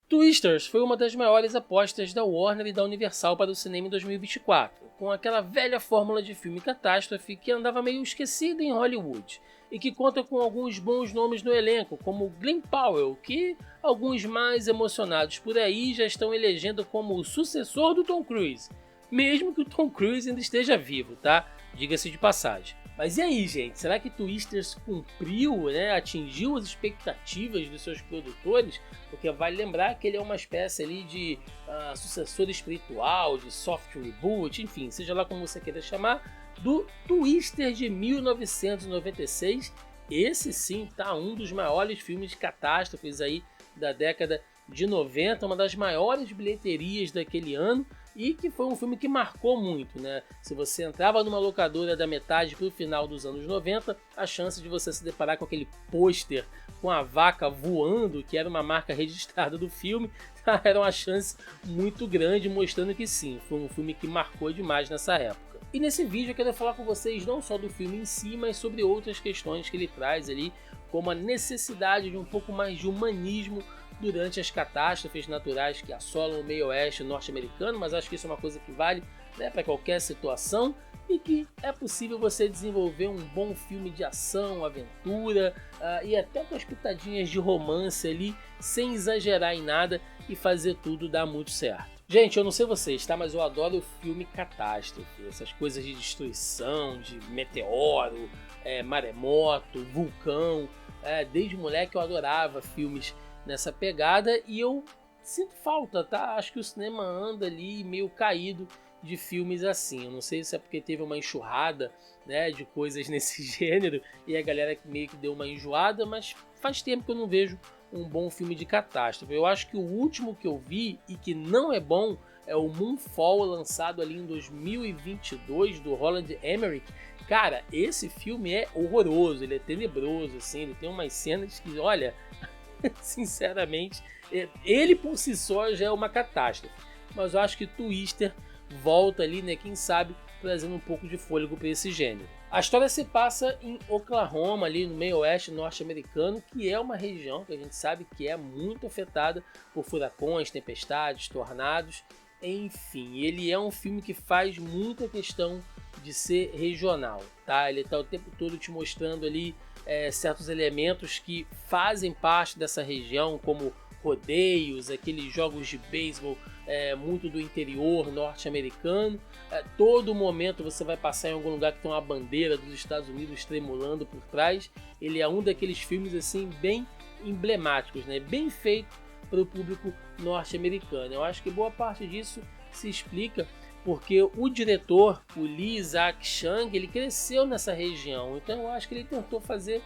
Twisters foi uma das maiores apostas da Warner e da Universal para o cinema em 2024, com aquela velha fórmula de filme catástrofe que andava meio esquecida em Hollywood, e que conta com alguns bons nomes no elenco, como Glenn Powell, que alguns mais emocionados por aí já estão elegendo como o sucessor do Tom Cruise, mesmo que o Tom Cruise ainda esteja vivo, tá? Diga-se de passagem. Mas e aí, gente? Será que Twisters cumpriu, atingiu as expectativas dos seus produtores? Porque vale lembrar que ele é uma espécie ali de sucessor espiritual, de soft reboot, enfim, seja lá como você queira chamar, do Twister de 1996. Esse sim tá um dos maiores filmes de catástrofes aí da década de 90, uma das maiores bilheterias daquele ano, e que foi um filme que marcou muito, né? Se você entrava numa locadora da metade para o final dos anos 90, a chance de você se deparar com aquele pôster com a vaca voando, que era uma marca registrada do filme, era uma chance muito grande, mostrando que sim, foi um filme que marcou demais nessa época. E nesse vídeo eu quero falar com vocês não só do filme em si, mas sobre outras questões que ele traz ali, como a necessidade de um pouco mais de humanismo durante as catástrofes naturais que assolam o meio oeste norte-americano, mas acho que isso é uma coisa que vale, para qualquer situação, e que é possível você desenvolver um bom filme de ação, aventura e até com as pitadinhas de romance ali, sem exagerar em nada e fazer tudo dar muito certo. Gente, eu não sei vocês, tá? Mas eu adoro filme catástrofe, essas coisas de destruição, de meteoro, maremoto, vulcão. Desde moleque eu adorava filmes nessa pegada e eu sinto falta, tá? Acho que o cinema anda ali meio caído de filmes assim. Eu não sei se é porque teve uma enxurrada, de coisas nesse gênero e a galera meio que deu uma enjoada, mas faz tempo que eu não vejo um bom filme de catástrofe. Eu acho que o último que eu vi e que não é bom é o Moonfall, lançado ali em 2022 do Roland Emmerich. Cara, esse filme é horroroso, ele é tenebroso, assim, ele tem umas cenas que, olha, sinceramente, ele por si só já é uma catástrofe. Mas eu acho que Twister volta ali, quem sabe, trazendo um pouco de fôlego para esse gênero. A história se passa em Oklahoma, ali no meio oeste norte-americano, que é uma região que a gente sabe que é muito afetada por furacões, tempestades, tornados, enfim. Ele é um filme que faz muita questão de ser regional, tá? Ele está o tempo todo te mostrando ali certos elementos que fazem parte dessa região, como rodeios, aqueles jogos de beisebol muito do interior norte-americano. Todo momento você vai passar em algum lugar que tem uma bandeira dos Estados Unidos tremulando por trás. Ele é um daqueles filmes assim bem emblemáticos, bem feito para o público norte-americano. Eu acho que boa parte disso se explica porque o diretor, o Lee Isaac Chung, ele cresceu nessa região, então eu acho que ele tentou fazer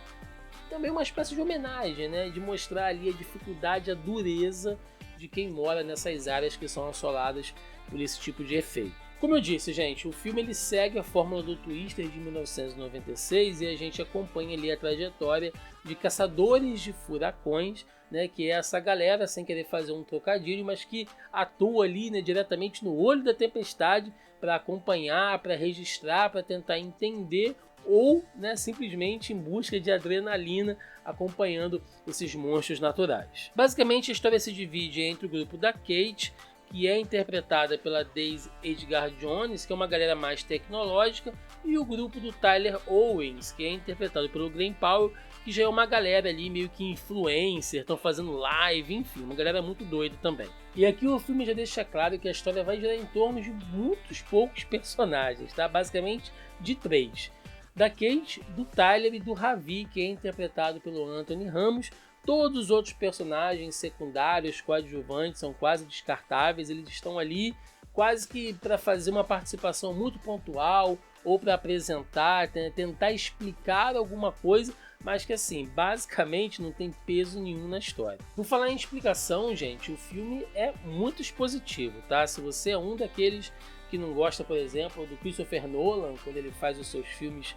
também uma espécie de homenagem, de mostrar ali a dificuldade, a dureza de quem mora nessas áreas que são assoladas por esse tipo de efeito. Como eu disse, gente, o filme ele segue a fórmula do Twister de 1996 e a gente acompanha ali a trajetória de caçadores de furacões, que é essa galera, sem querer fazer um trocadilho, mas que atua ali diretamente no olho da tempestade para acompanhar, para registrar, para tentar entender ou simplesmente em busca de adrenalina acompanhando esses monstros naturais. Basicamente a história se divide entre o grupo da Kate, que é interpretada pela Daisy Edgar Jones, que é uma galera mais tecnológica, e o grupo do Tyler Owens, que é interpretado pelo Glenn Powell, que já é uma galera ali meio que influencer, estão fazendo live, enfim, uma galera muito doida também. E aqui o filme já deixa claro que a história vai girar em torno de muitos poucos personagens, tá? Basicamente de 3. Da Kate, do Tyler e do Ravi, que é interpretado pelo Anthony Ramos. Todos os outros personagens secundários, coadjuvantes, são quase descartáveis, eles estão ali quase que para fazer uma participação muito pontual ou para apresentar, tentar explicar alguma coisa, mas que assim, basicamente não tem peso nenhum na história. Por falar em explicação, gente, o filme é muito expositivo, tá? Se você é um daqueles que não gosta, por exemplo, do Christopher Nolan, quando ele faz os seus filmes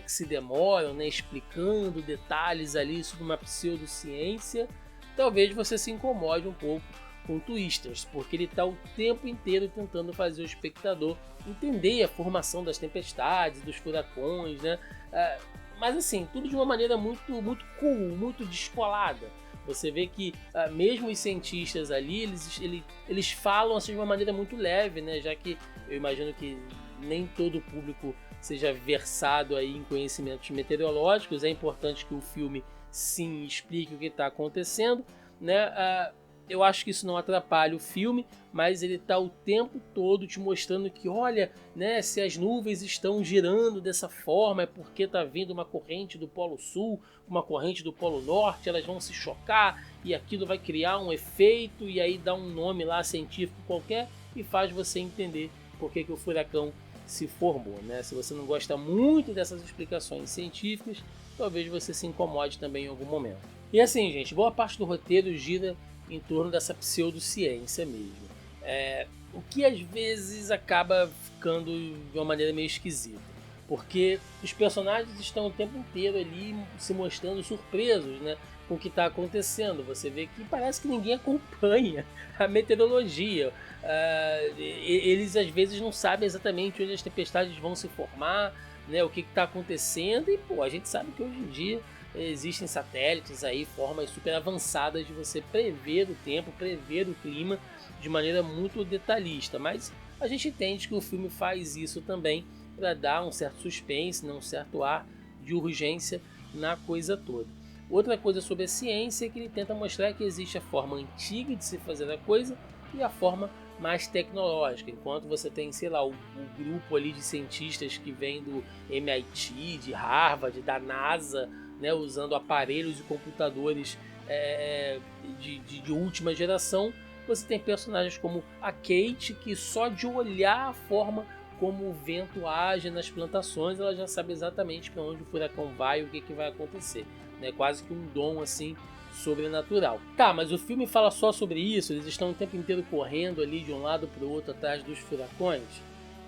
que se demoram, explicando detalhes ali sobre uma pseudociência, talvez você se incomode um pouco com Twisters, porque ele está o tempo inteiro tentando fazer o espectador entender a formação das tempestades, dos furacões, mas assim, tudo de uma maneira muito, muito cool, muito descolada. Você vê que mesmo os cientistas ali, eles falam assim de uma maneira muito leve, né? Já que eu imagino que nem todo o público seja versado aí em conhecimentos meteorológicos. É importante que o filme sim explique o que está acontecendo, né? Eu acho que isso não atrapalha o filme, mas ele está o tempo todo te mostrando que, olha, né, se as nuvens estão girando dessa forma é porque está vindo uma corrente do Polo Sul, uma corrente do Polo Norte, elas vão se chocar e aquilo vai criar um efeito e aí dá um nome lá científico qualquer e faz você entender por que o furacão se formou, né? Se você não gosta muito dessas explicações científicas, talvez você se incomode também em algum momento. E assim, gente, boa parte do roteiro gira em torno dessa pseudociência mesmo. O que às vezes acaba ficando de uma maneira meio esquisita. Porque os personagens estão o tempo inteiro ali se mostrando surpresos, né, com o que está acontecendo. Você vê que parece que ninguém acompanha a meteorologia. Eles às vezes não sabem exatamente onde as tempestades vão se formar, né, o que está acontecendo. E pô, a gente sabe que hoje em dia existem satélites aí, formas super avançadas de você prever o tempo, prever o clima de maneira muito detalhista, mas a gente entende que o filme faz isso também para dar um certo suspense, um certo ar de urgência na coisa toda. Outra coisa sobre a ciência é que ele tenta mostrar que existe a forma antiga de se fazer a coisa e a forma mais tecnológica, enquanto você tem, sei lá, o grupo ali de cientistas que vem do MIT, de Harvard, da NASA, né, usando aparelhos e computadores de última geração. Você tem personagens como a Kate, que só de olhar a forma como o vento age nas plantações, ela já sabe exatamente para onde o furacão vai e o que vai acontecer. Né? Quase que um dom assim sobrenatural. Tá, mas o filme fala só sobre isso? Eles estão o tempo inteiro correndo ali de um lado para o outro atrás dos furacões?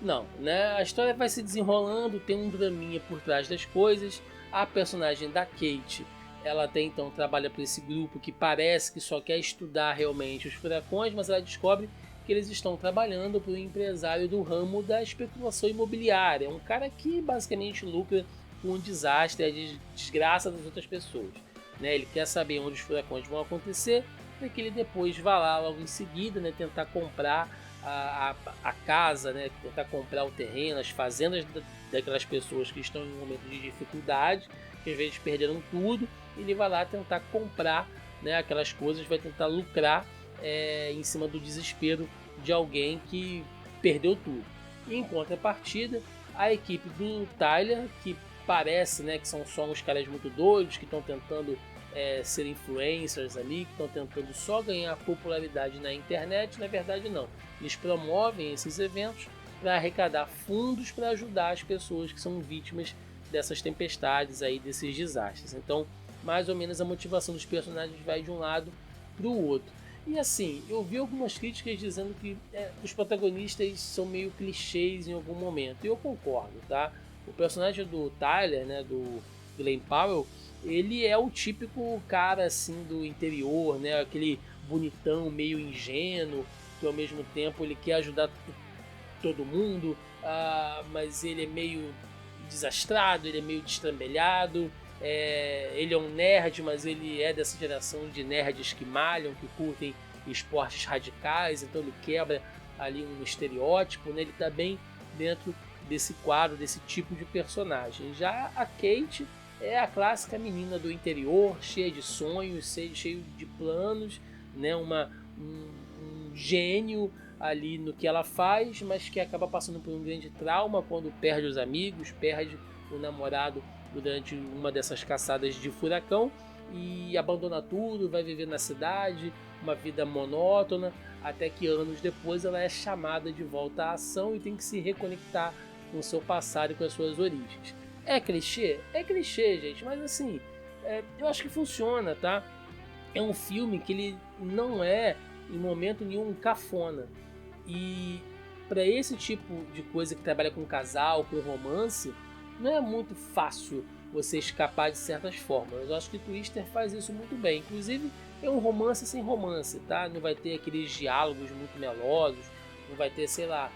Não, né? A história vai se desenrolando, tem um draminha por trás das coisas. A personagem da Kate, ela até então trabalha para esse grupo que parece que só quer estudar realmente os furacões, mas ela descobre que eles estão trabalhando para um empresário do ramo da especulação imobiliária. Um cara que basicamente lucra com o desastre e a desgraça das outras pessoas. Né? Ele quer saber onde os furacões vão acontecer para que ele depois vá lá logo em seguida, né, tentar comprar a casa, né, tentar comprar o terreno, as fazendas daquelas pessoas que estão em um momento de dificuldade, que às vezes perderam tudo, e ele vai lá tentar comprar, né, aquelas coisas, vai tentar lucrar em cima do desespero de alguém que perdeu tudo. E em contrapartida, a equipe do Tyler, que parece, né, que são só uns caras muito doidos, que estão tentando ser influencers ali, que estão tentando só ganhar popularidade na internet. Na verdade não, eles promovem esses eventos para arrecadar fundos para ajudar as pessoas que são vítimas dessas tempestades aí, desses desastres. Então, mais ou menos a motivação dos personagens vai de um lado para o outro. E assim, eu vi algumas críticas dizendo que os protagonistas são meio clichês em algum momento, e eu concordo, tá? O personagem do Tyler, né, do Glen Powell, ele é o típico cara assim do interior, né, aquele bonitão meio ingênuo, que ao mesmo tempo ele quer ajudar todo mundo, mas ele é meio desastrado, ele é meio destrambelhado, ele é um nerd, mas ele é dessa geração de nerds que malham, que curtem esportes radicais, então ele quebra ali um estereótipo, né, ele está bem dentro desse quadro, desse tipo de personagem. Já a Kate é a clássica menina do interior, cheia de sonhos, cheia de planos, né? Um gênio ali no que ela faz, mas que acaba passando por um grande trauma quando perde os amigos, perde o namorado durante uma dessas caçadas de furacão e abandona tudo, vai viver na cidade, uma vida monótona, até que anos depois ela é chamada de volta à ação e tem que se reconectar com o seu passado e com as suas origens. É clichê? É clichê, gente, mas assim, eu acho que funciona, tá? É um filme que ele não é, em momento nenhum, cafona. E para esse tipo de coisa que trabalha com casal, com romance, não é muito fácil você escapar de certas fórmulas. Eu acho que Twister faz isso muito bem. Inclusive, é um romance sem romance, tá? Não vai ter aqueles diálogos muito melosos, não vai ter, sei lá,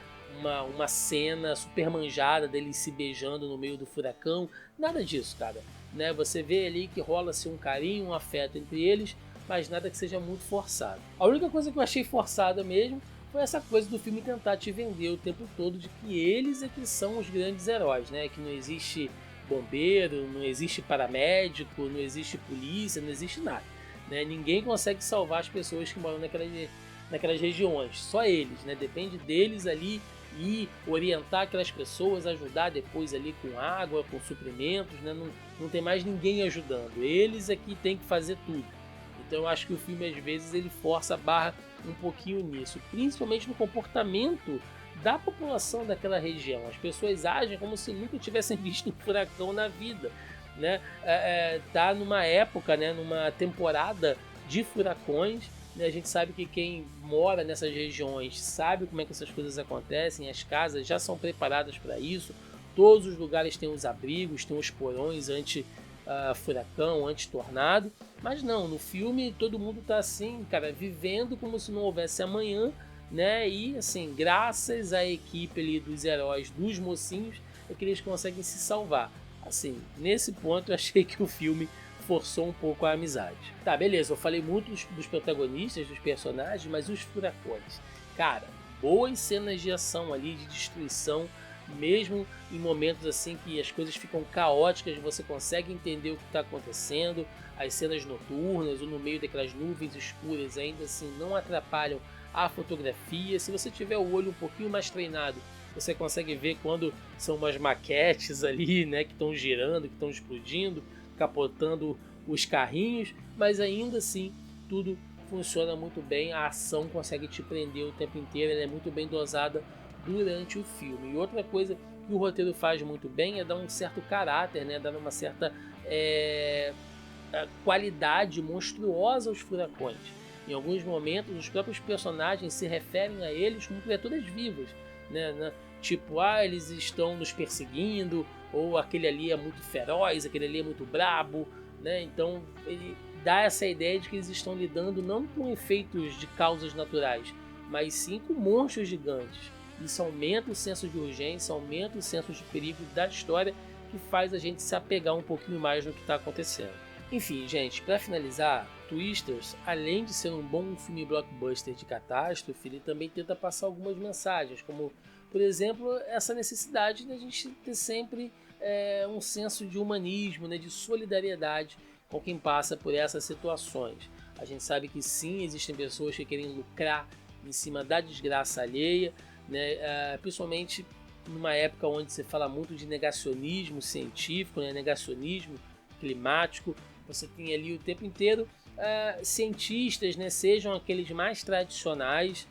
uma cena super manjada deles se beijando no meio do furacão, nada disso, cara. Né? Você vê ali que rola-se um carinho, um afeto entre eles, mas nada que seja muito forçado. A única coisa que eu achei forçada mesmo foi essa coisa do filme tentar te vender o tempo todo de que eles é que são os grandes heróis, né? Que não existe bombeiro, não existe paramédico, não existe polícia, não existe nada, né? Ninguém consegue salvar as pessoas que moram naquelas regiões, só eles, né? Depende deles ali e orientar aquelas pessoas, ajudar depois ali com água, com suprimentos, né? Não tem mais ninguém ajudando, eles é que tem que fazer tudo. Então eu acho que o filme às vezes ele força a barra um pouquinho nisso, principalmente no comportamento da população daquela região. As pessoas agem como se nunca tivessem visto um furacão na vida, né? Tá numa época, né, numa temporada de furacões, né? A gente sabe que quem mora nessas regiões sabe como é que essas coisas acontecem, as casas já são preparadas para isso, todos os lugares têm os abrigos, têm os porões anti-furacão, anti-tornado, mas não, no filme todo mundo tá assim, cara, vivendo como se não houvesse amanhã, né? E assim, graças à equipe ali dos heróis, dos mocinhos, é que eles conseguem se salvar. Assim, nesse ponto eu achei que o filme forçou um pouco a amizade. Tá, beleza, eu falei muito dos protagonistas, dos personagens, mas os furacões. Cara, boas cenas de ação ali, de destruição, mesmo em momentos assim que as coisas ficam caóticas, você consegue entender o que está acontecendo. As cenas noturnas ou no meio daquelas nuvens escuras ainda assim não atrapalham a fotografia. Se você tiver o olho um pouquinho mais treinado, você consegue ver quando são umas maquetes ali, né, que estão girando, que estão explodindo, capotando os carrinhos, mas ainda assim tudo funciona muito bem, a ação consegue te prender o tempo inteiro, ela é muito bem dosada durante o filme. E outra coisa que o roteiro faz muito bem é dar um certo caráter, né, dar uma certa qualidade monstruosa aos furacões. Em alguns momentos os próprios personagens se referem a eles como criaturas vivas, né? Tipo, eles estão nos perseguindo, ou aquele ali é muito feroz, aquele ali é muito brabo, né? Então ele dá essa ideia de que eles estão lidando não com efeitos de causas naturais, mas sim com monstros gigantes. Isso aumenta o senso de urgência, aumenta o senso de perigo da história, que faz a gente se apegar um pouquinho mais no que está acontecendo. Enfim, gente, para finalizar, Twisters, além de ser um bom filme blockbuster de catástrofe, ele também tenta passar algumas mensagens, como, por exemplo, essa necessidade da gente ter sempre um senso de humanismo, né, de solidariedade com quem passa por essas situações. A gente sabe que sim, existem pessoas que querem lucrar em cima da desgraça alheia, né, principalmente numa época onde se fala muito de negacionismo científico, né, negacionismo climático. Você tem ali o tempo inteiro cientistas, né, sejam aqueles mais tradicionais,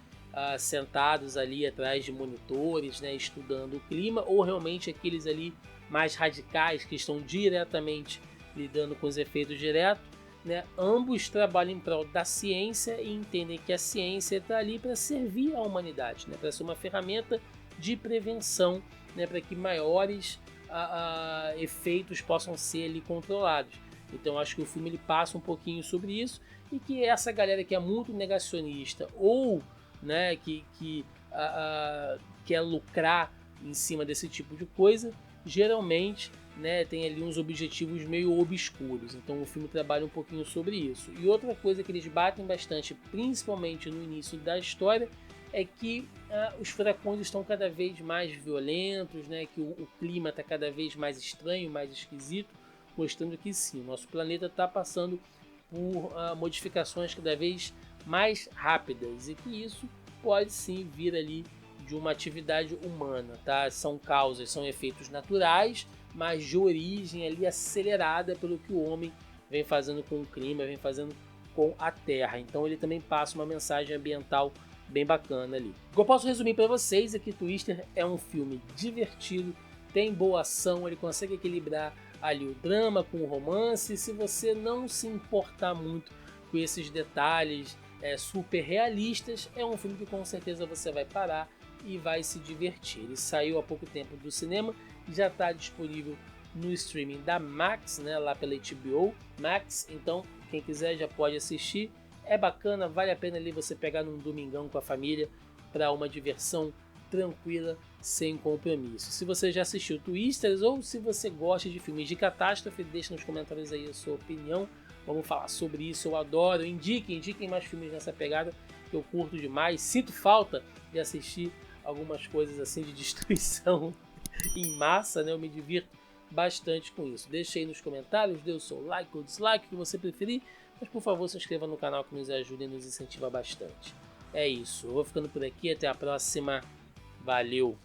sentados ali atrás de monitores, né, estudando o clima, ou realmente aqueles ali mais radicais que estão diretamente lidando com os efeitos diretos, né? Ambos trabalham em prol da ciência e entendem que a ciência está ali para servir à humanidade, né, para ser uma ferramenta de prevenção, né, para que maiores efeitos possam ser ali controlados. Então acho que o filme ele passa um pouquinho sobre isso, e que essa galera que é muito negacionista ou, né, que quer lucrar em cima desse tipo de coisa, geralmente, né, tem ali uns objetivos meio obscuros. Então o filme trabalha um pouquinho sobre isso. E outra coisa que eles batem bastante, principalmente no início da história, é que os furacões estão cada vez mais violentos, né, que o clima está cada vez mais estranho, mais esquisito, mostrando que sim, nosso planeta está passando por modificações cada vez mais rápidas, e que isso pode sim vir ali de uma atividade humana, tá? São causas, são efeitos naturais, mas de origem ali acelerada pelo que o homem vem fazendo com o clima, vem fazendo com a Terra. Então ele também passa uma mensagem ambiental bem bacana ali. O que eu posso resumir para vocês é que Twister é um filme divertido, tem boa ação, ele consegue equilibrar ali o drama com o romance. Se você não se importar muito com esses detalhes super realistas, é um filme que com certeza você vai parar e vai se divertir. Ele saiu há pouco tempo do cinema e já está disponível no streaming da Max, né, lá pela HBO Max. Então quem quiser já pode assistir, é bacana, vale a pena ali você pegar num domingão com a família para uma diversão tranquila, sem compromisso. Se você já assistiu Twisters ou se você gosta de filmes de catástrofe, deixa nos comentários aí a sua opinião. Vamos falar sobre isso, eu adoro. Indiquem mais filmes nessa pegada, que eu curto demais. Sinto falta de assistir algumas coisas assim de destruição em massa, né? Eu me divirto bastante com isso. Deixe aí nos comentários, dê o seu like ou dislike, o que você preferir. Mas por favor, se inscreva no canal que nos ajuda e nos incentiva bastante. É isso, eu vou ficando por aqui, até a próxima. Valeu!